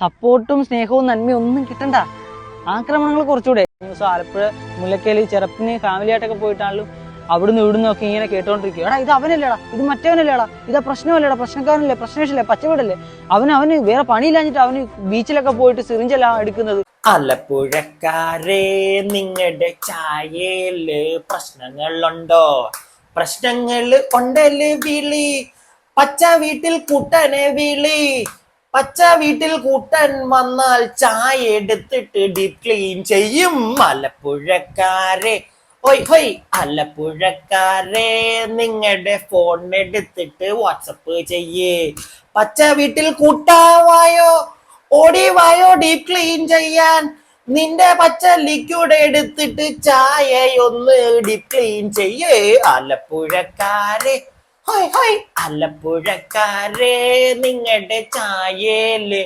സപ്പോർട്ടും സ്നേഹവും നന്മയും ഒന്നും കിട്ടണ്ട. ആക്രമണങ്ങൾ കുറച്ചുകൂടെ. ന്യൂസ് ആലപ്പുഴ മുല്ലക്കല് ചെറുപ്പിന് ഫാമിലി ആയിട്ടൊക്കെ പോയിട്ടാണല്ലോ അവിടുന്ന് ഇവിടുന്ന് ഒക്കെ ഇങ്ങനെ കേട്ടോണ്ടിരിക്കുക. എടാ ഇത് അവനല്ലേടാ, ഇത് മറ്റവനല്ലേടാ, ഇതാ പ്രശ്നമല്ലേടാ, പ്രശ്നക്കാരനല്ലേ, പ്രശ്നേഷല്ലേ, പച്ചവീടല്ലേ, അവന് വേറെ പണിയില്ലാഞ്ഞിട്ട് അവന് ബീച്ചിലൊക്കെ പോയിട്ട് സിറിഞ്ചെല്ലാം എടുക്കുന്നത്. ആലപ്പുഴക്കാരെ നിങ്ങളുടെ ചായയില് പ്രശ്നങ്ങളുണ്ടോ? പ്രശ്നങ്ങൾ ഉണ്ടല്ലേ വിളി, പച്ച വീട്ടിൽ കൂട്ടനെ വിളി. പച്ച വീട്ടിൽ കൂട്ടൻ വന്നാൽ ചായ എടുത്തിട്ട് ഡീപ് ക്ലീൻ ചെയ്യും. ആലപ്പുഴക്കാരെ ഹൊയ് ഹൊയ്, ആലപ്പുഴക്കാരെ നിങ്ങളുടെ ഫോൺ എടുത്തിട്ട് വാട്സപ്പ് ചെയ്യേ. പച്ച വീട്ടിൽ കൂട്ടാവായോ, ഓടി വായോ ഡീപ് ക്ലീൻ ചെയ്യാൻ. നിന്റെ പച്ച ലിക്വിഡ് എടുത്തിട്ട് ചായയൊന്ന് ഡീപ് ക്ലീൻ ചെയ്യേ. ആലപ്പുഴക്കാരെ ഹോയ് ഹോയ്, ആലപ്പുഴക്കാരെ നിങ്ങളുടെ ചായയില്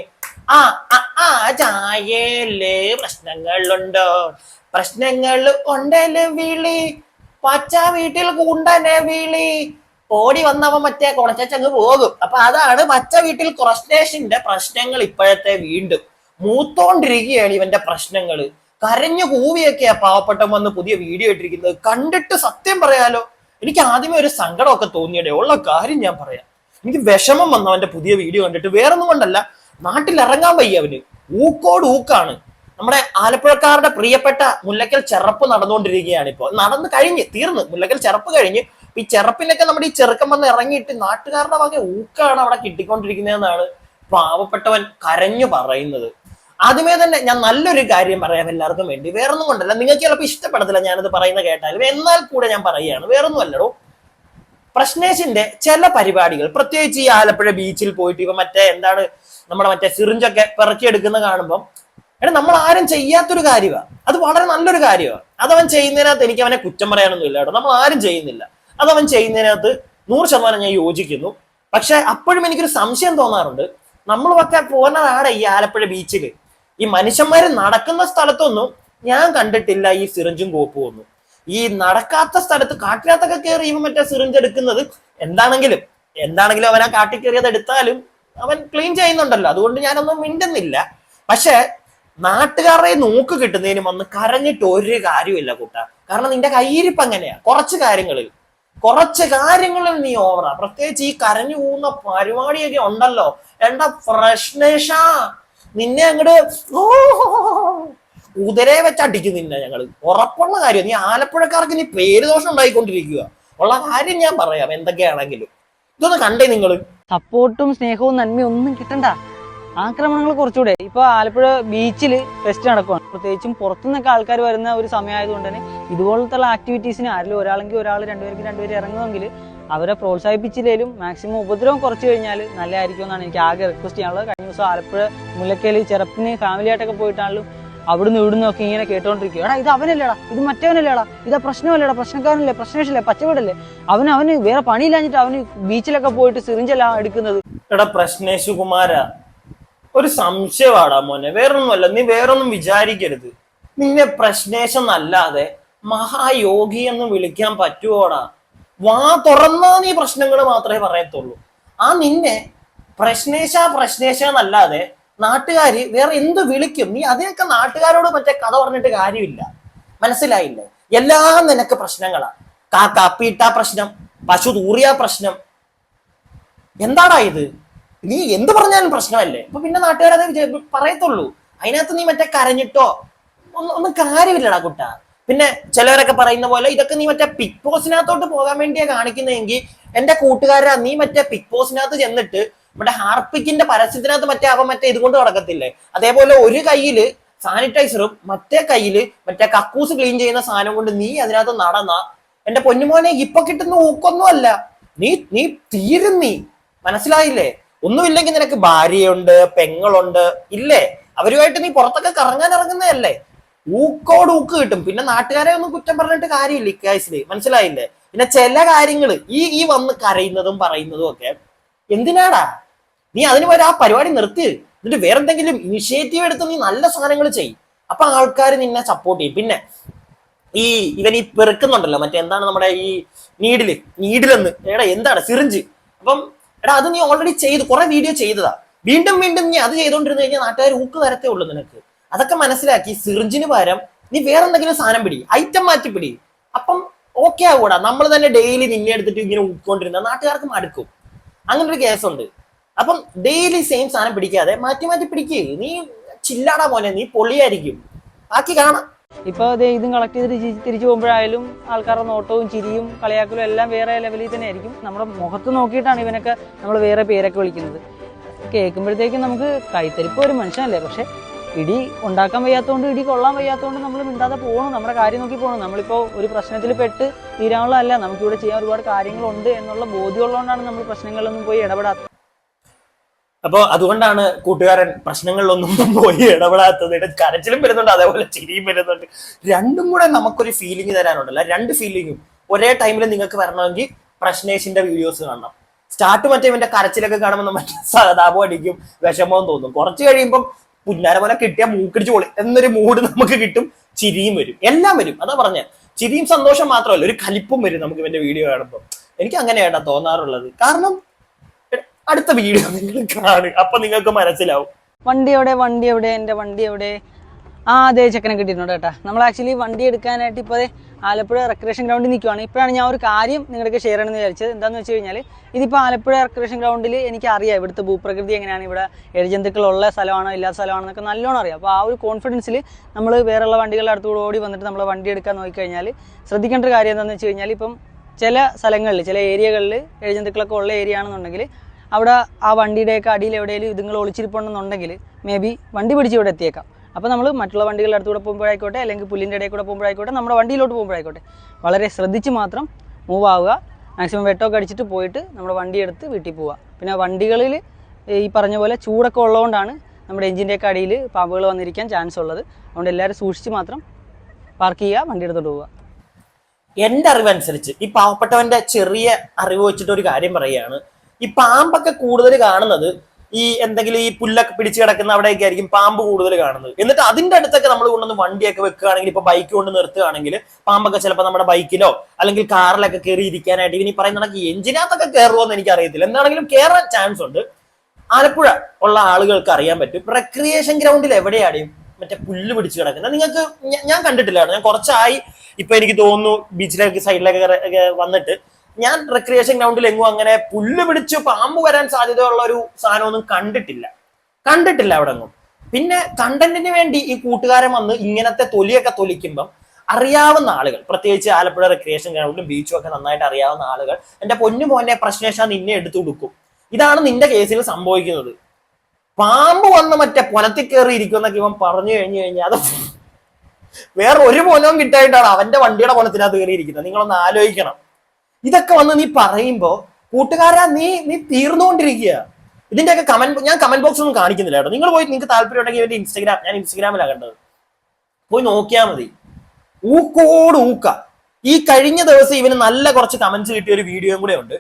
ചായയില് പ്രശ്നങ്ങളുണ്ടോ? പ്രശ്നങ്ങൾ ഉണ്ടല്ലേ വിളി, പച്ച വീട്ടിൽ കൂണ്ടനെ വിളി. ഓടി വന്നവൻ മറ്റേ കുളച്ചങ്ങ് പോകും. അപ്പൊ അതാണ് പച്ച വീട്ടിൽ ക്രസ്റ്റേഷന്റെ പ്രശ്നങ്ങൾ. ഇപ്പോഴത്തെ വീണ്ടും മൂത്തോണ്ടിരിക്കുകയാണ് ഇവന്റെ പ്രശ്നങ്ങള്. കരഞ്ഞു കൂവിയൊക്കെയാ പാവപ്പെട്ടവൻ വന്ന് പുതിയ വീഡിയോ ഇട്ടിരിക്കുന്നത്. കണ്ടിട്ട് സത്യം പറയാലോ, എനിക്ക് ആദ്യമേ ഒരു സങ്കടമൊക്കെ തോന്നിയടേ. ഉള്ള കാര്യം ഞാൻ പറയാം, എനിക്ക് വിഷമം വന്നു അവന്റെ പുതിയ വീഡിയോ കണ്ടിട്ട്. വേറൊന്നും കൊണ്ടല്ല, നാട്ടിൽ ഇറങ്ങാൻ വയ്യ അവന്. ഊക്കോട് ഊക്കാണ്. നമ്മുടെ ആലപ്പുഴക്കാരുടെ പ്രിയപ്പെട്ട മുല്ലക്കൽ ചെറപ്പ് നടന്നുകൊണ്ടിരിക്കുകയാണ്. ഇപ്പോൾ നടന്നു കഴിഞ്ഞ് തീർന്ന്, മുല്ലക്കൽ ചെറപ്പ് കഴിഞ്ഞ് ഈ ചെറുപ്പിനൊക്കെ നമ്മുടെ ഈ ചെറുക്കം വന്ന് ഇറങ്ങിയിട്ട് നാട്ടുകാരുടെ വക ഊക്കാണ് അവിടെ കിട്ടിക്കൊണ്ടിരിക്കുന്നതെന്നാണ് പാവപ്പെട്ടവൻ കരഞ്ഞു പറയുന്നത്. ആദ്യമേ തന്നെ ഞാൻ നല്ലൊരു കാര്യം പറയാം എല്ലാവർക്കും വേണ്ടി. വേറൊന്നും കൊണ്ടല്ല, നിങ്ങൾക്ക് ചിലപ്പോൾ ഇഷ്ടപ്പെടത്തില്ല ഞാനത് പറയുന്ന കേട്ടാലും, എന്നാൽ കൂടെ ഞാൻ പറയുകയാണ്. വേറൊന്നും അല്ലടോ, പ്രശ്നേഷിന്റെ ചില പരിപാടികൾ, പ്രത്യേകിച്ച് ഈ ആലപ്പുഴ ബീച്ചിൽ പോയിട്ട് ഇവ നമ്മുടെ മറ്റേ സിറിഞ്ചൊക്കെ പിറക്കിയെടുക്കുന്ന കാണുമ്പം, നമ്മൾ ആരും ചെയ്യാത്തൊരു കാര്യമാണ്. അത് വളരെ നല്ലൊരു കാര്യമാണ്. അതവൻ ചെയ്യുന്നതിനകത്ത് എനിക്ക് അവനെ കുറ്റം പറയാനൊന്നും ഇല്ല കേട്ടോ. നമ്മൾ ആരും ചെയ്യുന്നില്ല. അതവൻ ചെയ്യുന്നതിനകത്ത് 100% ഞാൻ യോജിക്കുന്നു. പക്ഷെ അപ്പോഴും എനിക്കൊരു സംശയം തോന്നാറുണ്ട്. നമ്മളൊക്കെ പോകുന്നതാണ് ഈ ആലപ്പുഴ ബീച്ചിൽ, ഈ മനുഷ്യന്മാര് നടക്കുന്ന സ്ഥലത്തൊന്നും ഞാൻ കണ്ടിട്ടില്ല ഈ സിറിഞ്ചും കോപ്പും ഒന്നും. ഈ നടക്കാത്ത സ്ഥലത്ത് കാട്ടിനകത്തൊക്കെ കയറി ഇവൻ മറ്റേ സിറിഞ്ച് എടുക്കുന്നത്. എന്താണെങ്കിലും അവൻ ആ കാട്ടിൽ കയറിയത് എടുത്താലും അവൻ ക്ലീൻ ചെയ്യുന്നുണ്ടല്ലോ, അതുകൊണ്ട് ഞാനൊന്നും മിണ്ടുന്നില്ല. പക്ഷെ നാട്ടുകാരുടെ നോക്ക് കിട്ടുന്നതിന് വന്ന് കരഞ്ഞിട്ട് ഒരു കാര്യമില്ല കൂട്ട. കാരണം നിന്റെ കയ്യിരിപ്പ് അങ്ങനെയാ. കുറച്ച് കാര്യങ്ങളിൽ നീ ഓവറാ. പ്രത്യേകിച്ച് ഈ കരഞ്ഞു പോകുന്ന പരിപാടിയൊക്കെ ഉണ്ടല്ലോ, എന്താ പ്രശ്നേഷാ, നിന്നെ അങ്ങോട്ട് ഉദരയെ വെച്ചടിക്കും നിന്നെ ഞങ്ങള്. ഉറപ്പുള്ള കാര്യം. നീ ആലപ്പുഴക്കാർക്ക് നീ പേര് ദോഷം ഉണ്ടായിക്കൊണ്ടിരിക്കുക. ഉള്ള കാര്യം ഞാൻ പറയാം എന്തൊക്കെയാണെങ്കിലും. ഇതൊന്ന് കണ്ടേ നിങ്ങള്. സപ്പോർട്ടും സ്നേഹവും നന്മയും ഒന്നും കിട്ടണ്ട. ആക്രമണങ്ങൾ കുറച്ചുകൂടെ. ഇപ്പൊ ആലപ്പുഴ ബീച്ചിൽ ഫെസ്റ്റ് നടക്കുവാണ്. പ്രത്യേകിച്ചും പുറത്തുനിന്നൊക്കെ ആൾക്കാർ വരുന്ന ഒരു സമയമായതുകൊണ്ട് തന്നെ ഇതുപോലത്തെ ആക്ടിവിറ്റീസിന് ആരെങ്കിലും ഒരാളെങ്കിൽ ഒരാൾ, രണ്ടുപേര് ഇറങ്ങുമെങ്കിൽ അവരെ പ്രോത്സാഹിപ്പിച്ചില്ലേലും മാക്സിമം ഉപദ്രവം കുറച്ച് കഴിഞ്ഞാൽ നല്ലതായിരിക്കും എന്നാണ് എനിക്ക് ആകെ റിക്വസ്റ്റ് ചെയ്യാനുള്ളത്. കഴിഞ്ഞ ദിവസം ആലപ്പുഴ മുല്ലക്കല് ചെറുപ്പിന് ഫാമിലി ആയിട്ടൊക്കെ പോയിട്ടാണല്ലോ അവിടുന്ന് ഇവിടുന്ന് ഒക്കെ ഇങ്ങനെ കേട്ടോണ്ടിരിക്കുക. എടാ ഇത് അവനല്ലേടാ, ഇത് മറ്റവനല്ലേടാ, ഇതാ പ്രശ്നമല്ലേടാ, പ്രശ്നക്കാരനല്ലേ, പ്രശ്നേഷല്ലേ, പച്ചവീടല്ലേ, അവന് വേറെ പണിയില്ലാഞ്ഞിട്ട് അവന് ബീച്ചിലൊക്കെ പോയിട്ട് സിറിഞ്ചെല്ലാം എടുക്കുന്നത്. എടാ പ്രശ്നേഷ് കുമാര, ഒരു സംശയമാടാ മോനെ, വേറൊന്നുമല്ല. നീ വേറൊന്നും വിചാരിക്കരുത്. നിന്നെ പ്രശ്നേഷെന്നല്ലാതെ മഹായോഗി എന്ന് വിളിക്കാൻ പറ്റുവോടാ? വാ തുറന്നാ നീ പ്രശ്നങ്ങൾ മാത്രമേ പറയത്തുള്ളൂ. നിന്നെ പ്രശ്നേഷ എന്നല്ലാതെ നാട്ടുകാര് വേറെ എന്ത് വിളിക്കും? നീ അതിനൊക്കെ നാട്ടുകാരോട് മറ്റേ കഥ പറഞ്ഞിട്ട് കാര്യമില്ല. മനസ്സിലായില്ലേ? എല്ലാം നിനക്ക് പ്രശ്നങ്ങളാ. കാപ്പീട്ട പ്രശ്നം, പശു തൂറിയ പ്രശ്നം. എന്താടാ ഇത്? നീ എന്ത് പറഞ്ഞാലും പ്രശ്നമല്ലേ? അപ്പൊ പിന്നെ നാട്ടുകാരത് പറയത്തുള്ളൂ. അതിനകത്ത് നീ മറ്റേ കരഞ്ഞിട്ടോ ഒന്നും കാര്യമില്ലടാ കുട്ട. പിന്നെ ചിലവരൊക്കെ പറയുന്ന പോലെ ഇതൊക്കെ നീ മറ്റേ ബിഗ് ബോസിനകത്തോട്ട് പോകാൻ വേണ്ടിയാ കാണിക്കുന്നതെങ്കിൽ എന്റെ കൂട്ടുകാരാ, നീ മറ്റേ ബിഗ് ബോസിനകത്ത് ചെന്നിട്ട് മറ്റേ ഹാർപ്പിക്കിന്റെ പരസ്യത്തിനകത്ത് അവൻ ഇതുകൊണ്ട് നടക്കത്തില്ലേ? അതേപോലെ ഒരു കയ്യില് സാനിറ്റൈസറും മറ്റേ കയ്യില് മറ്റേ കക്കൂസ് ക്ലീൻ ചെയ്യുന്ന സാധനം കൊണ്ട് നീ അതിനകത്ത് നടന്ന എന്റെ പൊന്നുമോനെ ഇപ്പൊ കിട്ടുന്ന ഊക്കൊന്നും അല്ല. നീ തീരും. നീ മനസ്സിലായില്ലേ? ഒന്നുമില്ലെങ്കിൽ നിനക്ക് ഭാര്യയുണ്ട്, പെങ്ങളുണ്ട്, ഇല്ലേ? അവരുമായിട്ട് നീ പുറത്തൊക്കെ കറങ്ങാൻ ഇറങ്ങുന്നതല്ലേ? ഊക്കോട് ഊക്ക് കിട്ടും. പിന്നെ നാട്ടുകാരെ ഒന്നും കുറ്റം പറഞ്ഞിട്ട് കാര്യമില്ല ഇക്കാര്യത്തില്. മനസ്സിലായില്ലേ? പിന്നെ ചില കാര്യങ്ങള് ഈ വന്ന് കരയുന്നതും പറയുന്നതും ഒക്കെ എന്തിനാടാ? നീ അതിന് വരെ ആ പരിപാടി നിർത്തി, എന്നിട്ട് വേറെന്തെങ്കിലും ഇനിഷ്യേറ്റീവ് എടുത്ത് നീ നല്ല സാധനങ്ങൾ ചെയ്യും. അപ്പൊ ആൾക്കാർ നിന്നെ സപ്പോർട്ട് ചെയ്യും. പിന്നെ ഇവൻ പെറുക്കുന്നുണ്ടല്ലോ മറ്റേ നമ്മുടെ ഈ നീഡിലെന്ന് എന്താണ് സിറിഞ്ച്. അപ്പം അത് നീ ഓൾറെഡി കുറെ വീഡിയോ ചെയ്തതാ. വീണ്ടും വീണ്ടും നീ അത് ചെയ്തോണ്ടിരുന്നു കഴിഞ്ഞാൽ നാട്ടുകാർ ഊക്ക് തരത്തേ ഉള്ളൂ നിനക്ക്. അതൊക്കെ മനസ്സിലാക്കി സിറിഞ്ചിന് പകരം നീ വേറെ എന്തെങ്കിലും സാധനം പിടി, ഐറ്റം മാറ്റി പിടി. അപ്പം ഓക്കെ ആവൂടാ. നമ്മൾ തന്നെ ഡെയിലി നിന്നെ എടുത്തിട്ട് ഇങ്ങനെ ഊക്കൊണ്ടിരുന്ന നാട്ടുകാർക്ക് മടുക്കും. അങ്ങനെ ഒരു കേസുണ്ട്. അപ്പം ഡെയിലി സെയിം സാധനം പിടിക്കാതെ മാറ്റി മാറ്റി പിടിക്കുക. നീ ചില്ലാടാ മോനെ, നീ പൊളിയായിരിക്കും. ബാക്കി കാണാം. ഇപ്പോൾ ഇതും കളക്ട് ചെയ്ത് തിരിച്ചു പോകുമ്പോഴായാലും ആൾക്കാരുടെ നോട്ടവും ചിരിയും കളിയാക്കലും എല്ലാം വേറെ ലെവലിൽ തന്നെ ആയിരിക്കും. നമ്മുടെ മുഖത്ത് നോക്കിയിട്ടാണ് ഇവനൊക്കെ നമ്മൾ വേറെ പേരൊക്കെ വിളിക്കുന്നത്. കേൾക്കുമ്പോഴത്തേക്കും നമുക്ക് കൈത്തരിപ്പ് ഒരു മനുഷ്യനല്ലേ, പക്ഷെ ഇടി ഉണ്ടാക്കാൻ വയ്യാത്തതുകൊണ്ട് ഇടി കൊള്ളാൻ വയ്യാത്തതുകൊണ്ട് നമ്മൾ മിണ്ടാതെ പോകണം, നമ്മുടെ കാര്യം നോക്കി പോകണം. നമ്മളിപ്പോൾ ഒരു പ്രശ്നത്തിൽ പെട്ട് തീരാനുള്ളതല്ല, നമുക്കിവിടെ ചെയ്യാൻ ഒരുപാട് കാര്യങ്ങളുണ്ട് എന്നുള്ള ബോധ്യമുള്ളതുകൊണ്ടാണ് നമ്മൾ പ്രശ്നങ്ങളിലൊന്നും പോയി ഇടപെടാത്തത്. അപ്പൊ അതുകൊണ്ടാണ് കൂട്ടുകാരൻ പ്രശ്നങ്ങളിലൊന്നും പോയി ഇടപെടാത്തത്. കരച്ചിലും വരുന്നുണ്ട്, അതേപോലെ ചിരിയും വരുന്നുണ്ട്. രണ്ടും കൂടെ നമുക്കൊരു ഫീലിംഗ് തരാനുണ്ടല്ല. രണ്ട് ഫീലിംഗും ഒരേ ടൈമിൽ നിങ്ങൾക്ക് വരണമെങ്കിൽ പ്രശ്നേഷിന്റെ വീഡിയോസ് കാണണം. സ്റ്റാർട്ട് മറ്റേ ഇവന്റെ കരച്ചിലൊക്കെ കാണുമ്പോൾ മറ്റേ സഹതാപം അടിക്കും, വിഷമവും തോന്നും. കുറച്ച് കഴിയുമ്പം പുന്നാര പോലെ കിട്ടിയ മൂക്കിടിച്ച് പൊളി എന്നൊരു മൂഡ് നമുക്ക് കിട്ടും. ചിരിയും വരും, എല്ലാം വരും. അതാ പറഞ്ഞ ചിരിയും സന്തോഷം മാത്രമല്ല, ഒരു കലിപ്പും വരും നമുക്ക് ഇവന്റെ വീഡിയോ കാണുമ്പോൾ. എനിക്ക് അങ്ങനെയാട്ടാ തോന്നാറുള്ളത്. കാരണം അടുത്ത വീഡിയോ നിങ്ങൾ കാണും, അപ്പൊ നിങ്ങൾക്ക് മനസ്സിലാവും. വണ്ടി എവിടെ, എൻ്റെ വണ്ടി എവിടെ? അതേ ചെക്കനെ കിട്ടിയിട്ടുണ്ട് കേട്ടാ. നമ്മൾ ആക്ച്വലി വണ്ടി എടുക്കാനായിട്ട് ഇപ്പോൾ ആലപ്പുഴ റെക്രിയേഷൻ ഗ്രൗണ്ടിൽ നിൽക്കുവാണ്. ഇപ്പോഴാണ് ഞാൻ ഒരു കാര്യം നിങ്ങൾക്ക് ഷെയർ ചെയ്യണമെന്ന് വിചാരിച്ചത്. എന്താണെന്ന് വെച്ച് കഴിഞ്ഞാൽ ഇതിപ്പോൾ ആലപ്പുഴ റെക്രിയേഷൻ ഗ്രൗണ്ടിൽ എനിക്കറിയാം ഇവിടുത്തെ ഭൂപ്രകൃതി എങ്ങനെയാണ്, ഇവിടെ ഇഴജന്തുക്കളുള്ള സ്ഥലമാണോ ഇല്ലാത്ത സ്ഥലമാണോ എന്നൊക്കെ നല്ലോണം അറിയാം. അപ്പോൾ ആ ഒരു കോൺഫിഡൻസിൽ നമ്മൾ വേറെയുള്ള വണ്ടികളുടെ അടുത്തുകൂടെ ഓടി വന്നിട്ട് നമ്മൾ വണ്ടി എടുക്കാൻ നോക്കിക്കഴിഞ്ഞാൽ ശ്രദ്ധിക്കേണ്ട ഒരു കാര്യം എന്താണെന്ന് വെച്ച് കഴിഞ്ഞാൽ, ഇപ്പം ചില സ്ഥലങ്ങളിൽ ചില ഏരിയകളിൽ ഇഴജന്തുക്കളൊക്കെ ഉള്ള ഏരിയ ആണെന്നുണ്ടെങ്കിൽ അവിടെ ആ വണ്ടിയുടെയൊക്കെ അടിയിൽ എവിടെയെങ്കിലും ഇതുങ്ങൾ ഒളിച്ചിരിപ്പുണ്ടെന്നുണ്ടെങ്കിൽ മേ ബി വണ്ടി പിടിച്ച് ഇവിടെ എത്തിയേക്കാം. അപ്പോൾ നമ്മൾ മറ്റുള്ള വണ്ടികളുടെ അടുത്തൂടെ പോകുമ്പോഴായിക്കോട്ടെ, അല്ലെങ്കിൽ പുല്ലിൻ്റെ ഇടയിൽ കൂടെ പോകുമ്പോഴായിക്കോട്ടെ, നമ്മുടെ വണ്ടിയിലോട്ട് പോകുമ്പോഴായിക്കോട്ടെ, വളരെ ശ്രദ്ധിച്ച് മാത്രം മൂവ് ആവുക. മാക്സിമം വെട്ടമൊക്കെ അടിച്ചിട്ട് പോയിട്ട് നമ്മുടെ വണ്ടി എടുത്ത് വീട്ടിൽ പോവുക. പിന്നെ വണ്ടികളിൽ ഈ പറഞ്ഞ പോലെ ചൂടൊക്കെ ഉള്ളതുകൊണ്ടാണ് നമ്മുടെ എഞ്ചിൻ്റെയൊക്കെ അടിയിൽ പാമ്പുകൾ വന്നിരിക്കാൻ ചാൻസ് ഉള്ളത്. അതുകൊണ്ട് എല്ലാവരും സൂക്ഷിച്ച് മാത്രം പാർക്ക് ചെയ്യുക, വണ്ടി എടുത്തോട്ട് പോവുക. എൻ്റെ അറിവനുസരിച്ച്, ഈ പാവപ്പെട്ടവന്റെ ചെറിയ അറിവ് വെച്ചിട്ട് ഒരു കാര്യം പറയുകയാണ്. ഈ പാമ്പൊക്കെ കൂടുതൽ കാണുന്നത് ഈ എന്തെങ്കിലും ഈ പുല്ലൊക്കെ പിടിച്ച് കിടക്കുന്ന അവിടെയൊക്കെ ആയിരിക്കും പാമ്പ് കൂടുതൽ കാണുന്നത്. എന്നിട്ട് അതിന്റെ അടുത്തൊക്കെ നമ്മൾ കൊണ്ടുവന്ന് വണ്ടിയൊക്കെ വെക്കുകയാണെങ്കിൽ, ഇപ്പൊ ബൈക്ക് കൊണ്ട് നിർത്തുകയാണെങ്കിൽ പാമ്പൊക്കെ ചിലപ്പോൾ നമ്മുടെ ബൈക്കിലോ അല്ലെങ്കിൽ കാറിലൊക്കെ കയറി ഇരിക്കാനായിട്ട് ഇവന് ഈ പറയുന്ന എഞ്ചിനകത്തൊക്കെ കയറുമോന്ന് എനിക്ക് അറിയത്തില്ല. എന്താണെങ്കിലും കയറാൻ ചാൻസ് ഉണ്ട്. ആലപ്പുഴ ഉള്ള ആളുകൾക്ക് അറിയാൻ പറ്റും. റെക്രിയേഷൻ ഗ്രൗണ്ടിൽ എവിടെയാണ് മറ്റേ പുല്ല് പിടിച്ച് കിടക്കുന്നത് നിങ്ങൾക്ക് ഞാൻ കണ്ടിട്ടില്ല. ഞാൻ കുറച്ചായി ഇപ്പൊ എനിക്ക് തോന്നുന്നു ബീച്ചിലേക്ക് സൈഡിലൊക്കെ വന്നിട്ട് ഞാൻ റെക്രിയേഷൻ ഗ്രൗണ്ടിൽ എങ്ങും അങ്ങനെ പുല്ല് പിടിച്ച് പാമ്പ് വരാൻ സാധ്യതയുള്ള ഒരു സാധനമൊന്നും കണ്ടിട്ടില്ല അവിടെ ഒന്നും. പിന്നെ കണ്ടന്റിന് വേണ്ടി ഈ കൂട്ടുകാരൻ വന്ന് ഇങ്ങനത്തെ തൊലിയൊക്കെ തൊലിക്കുമ്പം അറിയാവുന്ന ആളുകൾ, പ്രത്യേകിച്ച് ആലപ്പുഴ റെക്രിയേഷൻ ഗ്രൗണ്ടും ബീച്ചും ഒക്കെ നന്നായിട്ട് അറിയാവുന്ന ആളുകൾ, എന്റെ പൊന്നു മോനെ പ്രശ്നേഷ നിന്നെ എടുത്തു കൊടുക്കും. ഇതാണ് നിന്റെ കേസിൽ സംഭവിക്കുന്നത്. പാമ്പ് വന്ന് മറ്റേ പൊനത്തിൽ കയറി ഇരിക്കുമെന്നൊക്കെ ഇവൻ പറഞ്ഞു കഴിഞ്ഞാൽ അത് വേറെ ഒരു പൊനവും കിട്ടായിട്ടാണ് അവന്റെ വണ്ടിയുടെ പൊനത്തിനകത്ത് കയറിയിരിക്കുന്നത്. നിങ്ങളൊന്ന് ആലോചിക്കണം. ഇതൊക്കെ വന്ന് നീ പറയുമ്പോ കൂട്ടുകാരാ നീ തീർന്നുകൊണ്ടിരിക്കുക. ഇതിന്റെയൊക്കെ ഞാൻ കമന്റ് ബോക്സ് ഒന്നും കാണിക്കുന്നില്ല കേട്ടോ. നിങ്ങൾ പോയി നിങ്ങൾക്ക് താല്പര്യം ഉണ്ടെങ്കിൽ എന്റെ ഞാൻ ഇൻസ്റ്റഗ്രാമിലാണ് കണ്ടത്, പോയി നോക്കിയാൽ മതി. ഊക്കോട് ഊക്ക. ഈ കഴിഞ്ഞ ദിവസം ഇവന് നല്ല കുറച്ച് കമന്റ്സ് കിട്ടിയ ഒരു വീഡിയോയും കൂടെ ഉണ്ട്.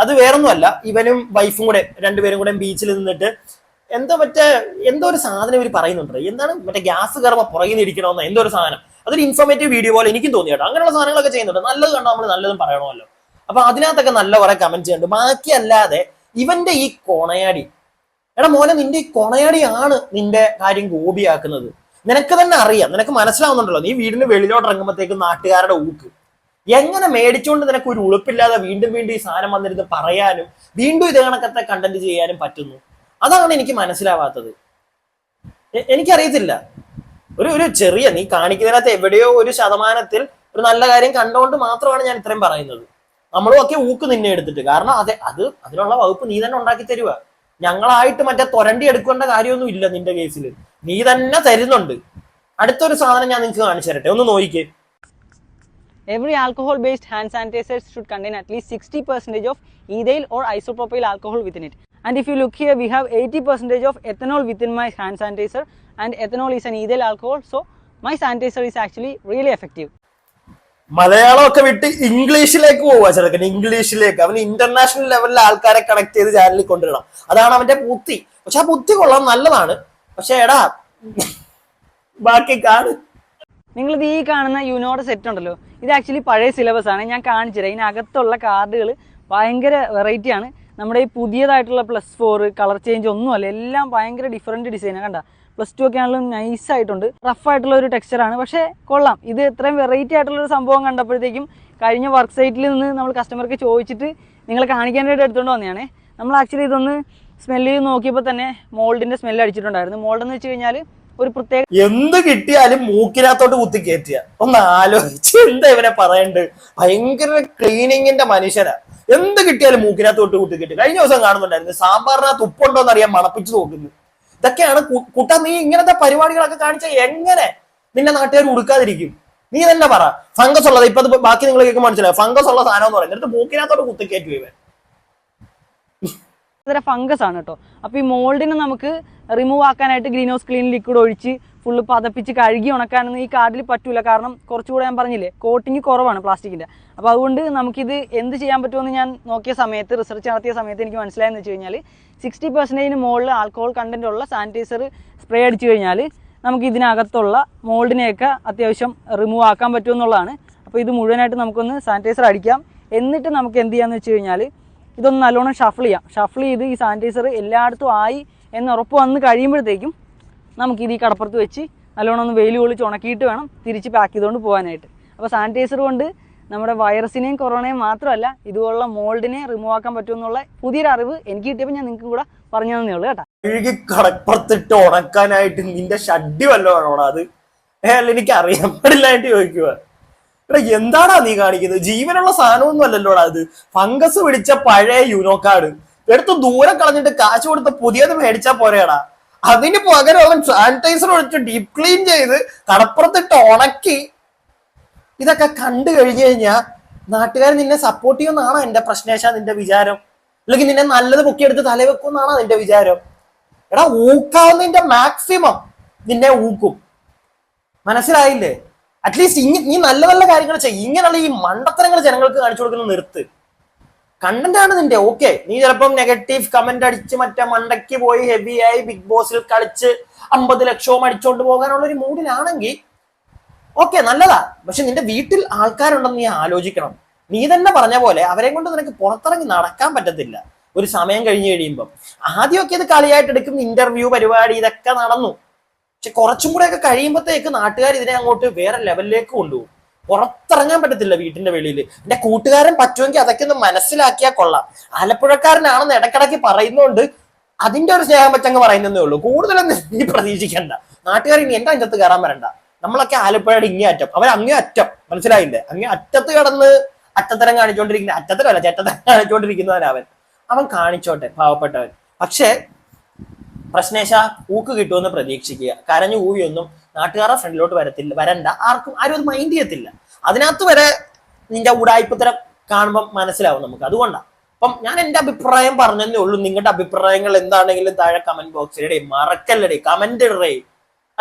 അത് വേറൊന്നുമല്ല, ഇവനും വൈഫും കൂടെ രണ്ടുപേരും കൂടെ ബീച്ചിൽ നിന്നിട്ട് എന്തോ ഒരു സാധനം ഇവർ പറയുന്നുണ്ട്. എന്താണ് മറ്റേ ഗ്യാസ് കയറുമ്പോ പുറകിൽ നിന്ന് ഇരിക്കണമെന്ന് എന്തോ ഒരു സാധനം. അതൊരു ഇൻഫോർമേറ്റീവ് വീഡിയോ പോലെ എനിക്കും തോന്നി കേട്ടോ. അങ്ങനെയുള്ള സാധനങ്ങളൊക്കെ ചെയ്യുന്നുണ്ട്. നല്ലത് കണ്ടോ നമ്മൾ നല്ലതും പറയണമല്ലോ. അപ്പൊ അതിനകത്തൊക്കെ നല്ല കുറെ കമന്റ്സ് ഉണ്ട്. ബാക്കിയല്ലാതെ ഇവന്റെ ഈ കൊണയാടി, എടാ മോനെ നിന്റെ ഈ കൊണയാടിയാണ് നിന്റെ കാര്യം ഗോപിയാക്കുന്നത്. നിനക്ക് തന്നെ അറിയാം, നിനക്ക് മനസ്സിലാവുന്നുണ്ടല്ലോ. നീ വീടിന് വെളിയിലോട്ട് ഇറങ്ങുമ്പോഴത്തേക്കും നാട്ടുകാരുടെ ഊക്ക് എങ്ങനെ മേടിച്ചുകൊണ്ട് നിനക്ക് ഒരു ഉളുപ്പില്ലാതെ വീണ്ടും വീണ്ടും ഈ സാധനം വന്നിരുന്ന് പറയാനും വീണ്ടും ഇതേ കണക്കത്തെ കണ്ടന്റ് ചെയ്യാനും പറ്റുന്നു. അതാണ് എനിക്ക് മനസ്സിലാവാത്തത്. എനിക്കറിയത്തില്ല. ഒരു ചെറിയ നീ കാണിക്കുന്നതിനകത്ത് എവിടെയോ ഒരു ശതമാനത്തിൽ ഒരു നല്ല കാര്യം കണ്ടുകൊണ്ട് മാത്രമാണ് ഞാൻ ഇത്രയും പറയുന്നത്. നമ്മളും ഒക്കെ ഊക്ക് നിന്നെ എടുത്തിട്ട്, കാരണം അതിനുള്ള വകുപ്പ് നീ തന്നെ ഉണ്ടാക്കി തരുക. ഞങ്ങളായിട്ട് മറ്റേ തൊരണ്ടി എടുക്കേണ്ട കാര്യമൊന്നും ഇല്ല നിന്റെ കേസിൽ. നീ തന്നെ തരുന്നുണ്ട്. അടുത്തൊരു സാധനം ഞാൻ നിങ്ങൾക്ക് കാണിച്ചു തരട്ടെ, ഒന്ന് നോക്കിക്കേ. Every alcohol-based hand sanitizer should contain at least 60% of ethyl or isopropyl alcohol within it. And if you look here, we have 80% of ethanol within my hand sanitizer, and ethanol is an ethyl alcohol, so my sanitizer is actually really effective. മലയാളമൊക്കെ വിട്ട് ഇംഗ്ലീഷിലേക്ക് പോവുക ചെറുക്കൻ. ഇംഗ്ലീഷിലേക്ക് അവന് international ലെവലിലെ ആൾക്കാരെ connect ചെയ്ത് ചാനലിൽ കൊണ്ടുവരണം. അതാണ് അവന്റെ ബുദ്ധി. പക്ഷെ ആ ബുദ്ധി കൊള്ളാൻ നല്ലതാണ്. പക്ഷെ എടാ ബാക്കി കാണും. നിങ്ങളിത് ഈ കാണുന്ന യുനോയുടെ സെറ്റ് ഉണ്ടല്ലോ, ഇത് ആക്ച്വലി പഴയ സിലബസ് ആണ്. ഞാൻ കാണിച്ചുതരാം. ഇതിനകത്തുള്ള കാർഡുകൾ ഭയങ്കര വെറൈറ്റി ആണ്. നമ്മുടെ ഈ പുതിയതായിട്ടുള്ള +4 കളർ ചേഞ്ച് ഒന്നുമല്ല, എല്ലാം ഭയങ്കര ഡിഫറെൻറ്റ് ഡിസൈനാണ്. കണ്ട +2 ഒക്കെ ആണെങ്കിലും നൈസായിട്ടുണ്ട്, റഫായിട്ടുള്ള ഒരു ടെക്സ്ചറാണ്. പക്ഷേ കൊള്ളാം. ഇത് ഇത്രയും വെറൈറ്റി ആയിട്ടുള്ളൊരു സംഭവം കണ്ടപ്പോഴത്തേക്കും കഴിഞ്ഞ വർക്ക് സൈറ്റിൽ നിന്ന് നമ്മൾ കസ്റ്റമർക്ക് ചോദിച്ചിട്ട് നിങ്ങളെ കാണിക്കാനായിട്ട് എടുത്തുകൊണ്ട് വന്നതാണേ. നമ്മൾ ആക്ച്വലി ഇതൊന്ന് സ്മെല്ല് ചെയ്ത് നോക്കിയപ്പോൾ തന്നെ മോൾഡിൻ്റെ സ്മെല്ല് അടിച്ചിട്ടുണ്ടായിരുന്നു. മോൾഡ് എന്ന് വെച്ച് കഴിഞ്ഞാൽ ഒരു പ്രത്യേക എന്ത് കിട്ടിയാലും മൂക്കിനകത്തോട്ട് കുത്തി കയറ്റിയ. ഒന്ന് ആലോചിച്ച് എന്താ ഇവനെ പറയണ്ട്. ഭയങ്കര ക്ലീനിങ്ങിന്റെ മനുഷ്യനാ. എന്ത് കിട്ടിയാലും മൂക്കിനകത്തോട്ട് കുത്തി കയറ്റി. കഴിഞ്ഞ ദിവസം കാണുന്നുണ്ടായിരുന്നു സാമ്പാറിനകത്ത് ഉപ്പുണ്ടോന്ന് അറിയാൻ മണപ്പിച്ച് നോക്കുന്നു. ഇതൊക്കെയാണ് കുട്ട. നീ ഇങ്ങനത്തെ പരിപാടികളൊക്കെ കാണിച്ച എങ്ങനെ നിന്നെ നാട്ടുകാർ ഉടുക്കാതിരിക്കും? നീ തന്നെ പറ. ഫംഗസ് ഉള്ളത് ഇപ്പൊ ബാക്കി നിങ്ങൾ കേൾക്കുമ്പോൾ മനസ്സിലായി. ഫംഗസ് ഉള്ള സാധനം എന്ന് പറയുന്നത് എന്നിട്ട് മൂക്കിനകത്തോട്ട് കുത്തി കയറ്റി ഇവൻ. ഫംഗസ് ആണ് കേട്ടോ. അപ്പോൾ ഈ മോൾഡിനെ നമുക്ക് റിമൂവ് ആക്കാനായിട്ട് ഗ്രീൻ ഹൗസ് ക്ലീൻ ലിക്വിഡ് ഒഴിച്ച് ഫുള്ള് പതപ്പിച്ച് കഴുകി ഉണക്കാനൊന്നും ഈ കാർഡിൽ പറ്റൂല. കാരണം കുറച്ചുകൂടെ ഞാൻ പറഞ്ഞില്ലേ കോട്ടിങ് കുറവാണ് പ്ലാസ്റ്റിക്കിൻ്റെ. അപ്പോൾ അതുകൊണ്ട് നമുക്കിത് എന്ത് ചെയ്യാൻ പറ്റുമെന്ന് ഞാൻ നോക്കിയ സമയത്ത്, റിസർച്ച് നടത്തിയ സമയത്ത് എനിക്ക് മനസ്സിലായെന്ന് വെച്ച് കഴിഞ്ഞാൽ 60% മുകളിൽ ആൽക്കഹോൾ കണ്ടന്റ് ഉള്ള സാനിറ്റൈസർ സ്പ്രേ അടിച്ചു കഴിഞ്ഞാൽ നമുക്ക് ഇതിനകത്തുള്ള മോൾഡിനെയൊക്കെ അത്യാവശ്യം റിമൂവ് ആക്കാൻ പറ്റുമെന്നുള്ളതാണ്. അപ്പോൾ ഇത് മുഴുവനായിട്ട് നമുക്കൊന്ന് സാനിറ്റൈസർ അടിക്കാം. എന്നിട്ട് നമുക്ക് എന്ത് ചെയ്യാമെന്ന് വെച്ച് കഴിഞ്ഞാൽ ഇതൊന്ന് നല്ലോണം ഷഫിൾ ചെയ്യാം. ഷഫിൾ ചെയ്ത് ഈ സാനിറ്റൈസർ എല്ലായിടത്തും ആയി എന്ന് ഉറപ്പ് വന്ന് കഴിയുമ്പോഴത്തേക്കും നമുക്കിത് ഈ കടപ്പുറത്ത് വെച്ച് നല്ലോണം ഒന്ന് വെയിൽ കൊള്ളിച്ച് ഉണക്കിയിട്ട് വേണം തിരിച്ച് പാക്ക് ചെയ്തുകൊണ്ട് പോകാനായിട്ട്. അപ്പോൾ സാനിറ്റൈസർ കൊണ്ട് നമ്മുടെ വൈറസിനെയും കൊറോണയും മാത്രമല്ല ഇതുപോലുള്ള മോൾഡിനെ റിമൂവ് ആക്കാൻ പറ്റുമെന്നുള്ള പുതിയൊരു അറിവ് എനിക്ക് കിട്ടിയപ്പോൾ ഞാൻ നിങ്ങൾക്ക് കൂടെ പറഞ്ഞു തന്നേ ഉള്ളൂ കേട്ടോ. കഴുകി കടപ്പുറത്തിട്ട് ഉണക്കാനായിട്ട് നിന്റെ ഷഡ്ഡി വല്ലതാണോടാ അത്? അല്ല എനിക്ക് അറിയാൻ പാടില്ലായിട്ട് ചോദിക്കുക. എടാ എന്താടാ നീ കാണിക്കുന്നത്? ജീവനുള്ള സാധനമൊന്നും അല്ലല്ലോടാ അത്. ഫംഗസ് പിടിച്ച പഴയ യൂനോക്കാർഡ് എടുത്ത് ദൂരെ കളഞ്ഞിട്ട് കാശ് കൊടുത്ത് പുതിയത് മേടിച്ചാ പോരെയാടാ. അതിന് പകരം അവൻ സാനിറ്റൈസർ ഒഴിച്ച് ഡീപ് ക്ലീൻ ചെയ്ത് കടപ്പുറത്തിട്ട് ഉണക്കി. ഇതൊക്കെ കണ്ടു കഴിഞ്ഞു കഴിഞ്ഞാൽ നാട്ടുകാർ നിന്നെ സപ്പോർട്ട് ചെയ്യുമെന്നാണോ എന്റെ പ്രശ്നേശ നിന്റെ വിചാരം? അല്ലെങ്കിൽ നിന്നെ നല്ലത് പൊക്കിയെടുത്ത് തലവെക്കുമെന്നാണോ നിന്റെ വിചാരം? എടാ ഊക്കാവുന്നതിന്റെ മാക്സിമം നിന്നെ ഊക്കും. മനസ്സിലായില്ലേ? അറ്റ്ലീസ്റ്റ് നീ നല്ല നല്ല കാര്യങ്ങൾ ചെയ്യും. ഇങ്ങനെയുള്ള ഈ മണ്ടത്തരങ്ങൾ ജനങ്ങൾക്ക് കാണിച്ചു കൊടുക്കുന്നത് നിർത്ത്. കണ്ടന്റ് ആണ് നിന്റെ. ഓക്കെ, നീ ചിലപ്പം നെഗറ്റീവ് കമന്റ് അടിച്ച് മറ്റേ മണ്ടയ്ക്ക് പോയി ഹെവി ആയി ബിഗ് ബോസിൽ കളിച്ച് 50 ലക്ഷവും അടിച്ചോണ്ട് പോകാനുള്ള ഒരു മൂഡിലാണെങ്കിൽ ഓക്കെ, നല്ലതാ. പക്ഷെ നിന്റെ വീട്ടിൽ ആൾക്കാരുണ്ടെന്ന് നീ ആലോചിക്കണം. നീ തന്നെ പറഞ്ഞ പോലെ അവരെ കൊണ്ട് നിനക്ക് പുറത്തിറങ്ങി നടക്കാൻ പറ്റത്തില്ല ഒരു സമയം കഴിഞ്ഞ് കഴിയുമ്പം. ആദ്യമൊക്കെ ഇത് കളിയായിട്ട് എടുക്കും, ഇന്റർവ്യൂ പരിപാടി ഇതൊക്കെ നടന്നു. പക്ഷെ കുറച്ചും കൂടെ ഒക്കെ കഴിയുമ്പോഴത്തേക്ക് നാട്ടുകാർ ഇതിനെ അങ്ങോട്ട് വേറെ ലെവലിലേക്ക് കൊണ്ടുപോകും. പുറത്തിറങ്ങാൻ പറ്റത്തില്ല വീട്ടിന്റെ വെളിയിൽ. എന്റെ കൂട്ടുകാരൻ പറ്റുമെങ്കിൽ അതൊക്കെ ഒന്ന് മനസ്സിലാക്കിയാൽ കൊള്ളാം. ആലപ്പുഴക്കാരനാണെന്ന് ഇടക്കിടയ്ക്ക് പറയുന്നോണ്ട് അതിന്റെ ഒരു സ്നേഹം പറ്റങ്ങ് പറയുന്നതേ ഉള്ളൂ. കൂടുതലൊന്നും നീ പ്രതീക്ഷിക്കണ്ട. നാട്ടുകാർ ഇനി എന്റെ അഞ്ചത്ത് കയറാൻ വരണ്ട. നമ്മളൊക്കെ ആലപ്പുഴയുടെ ഇങ്ങേ അറ്റം, അവർ അങ്ങേ അറ്റം. മനസ്സിലായില്ലേ? അങ്ങേ അറ്റത്ത് കിടന്ന് അറ്റത്തരം കാണിച്ചോണ്ടിരിക്കുന്ന, അറ്റത്തരല്ല ചേട്ടത്തരം കാണിച്ചോണ്ടിരിക്കുന്നവൻ. അവൻ കാണിച്ചോട്ടെ, പാവപ്പെട്ടവൻ. പക്ഷേ പ്രശ്നേശ ഊക്ക് കിട്ടുമെന്ന് പ്രതീക്ഷിക്കുക. കരഞ്ഞു ഊവിയൊന്നും നാട്ടുകാരുടെ ഫ്രണ്ടിലോട്ട് വരണ്ട. ആരും അത് മൈൻഡ് ചെയ്യത്തില്ല. അതിനകത്ത് വരെ നിന്റെ ഉടായ്പത്തരം കാണുമ്പോൾ മനസ്സിലാവും നമുക്ക്. അതുകൊണ്ടാണ്. അപ്പം ഞാൻ എന്റെ അഭിപ്രായം പറഞ്ഞതേ ഉള്ളൂ. നിങ്ങളുടെ അഭിപ്രായങ്ങൾ എന്താണെങ്കിലും താഴെ കമന്റ് ബോക്സിലിടേ. മറക്കല്ലടേ, കമന്റ് ഇടേ.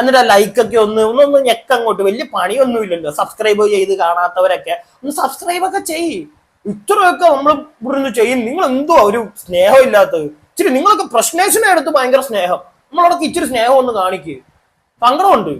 എന്നിട്ട് ലൈക്കൊക്കെ ഒന്ന് ഞെക്കങ്ങോട്ട്. വലിയ പണിയൊന്നും ഇല്ലല്ലോ. സബ്സ്ക്രൈബ് ചെയ്ത് കാണാത്തവരൊക്കെ ഒന്ന് സബ്സ്ക്രൈബ് ഒക്കെ ചെയ്യ്. ഇത്രയൊക്കെ നമ്മൾ ഇവിടുന്ന് ചെയ്യും. നിങ്ങൾ എന്തോ ഒരു സ്നേഹം ഇല്ലാത്തത്. ഇച്ചിരി നിങ്ങളൊക്കെ പ്രശ്നേഷനെ എടുത്ത് ഭയങ്കര സ്നേഹം. നമ്മളവിടെ ഇച്ചിരി സ്നേഹം ഒന്ന് കാണിക്കുക. സങ്കടമുണ്ട്.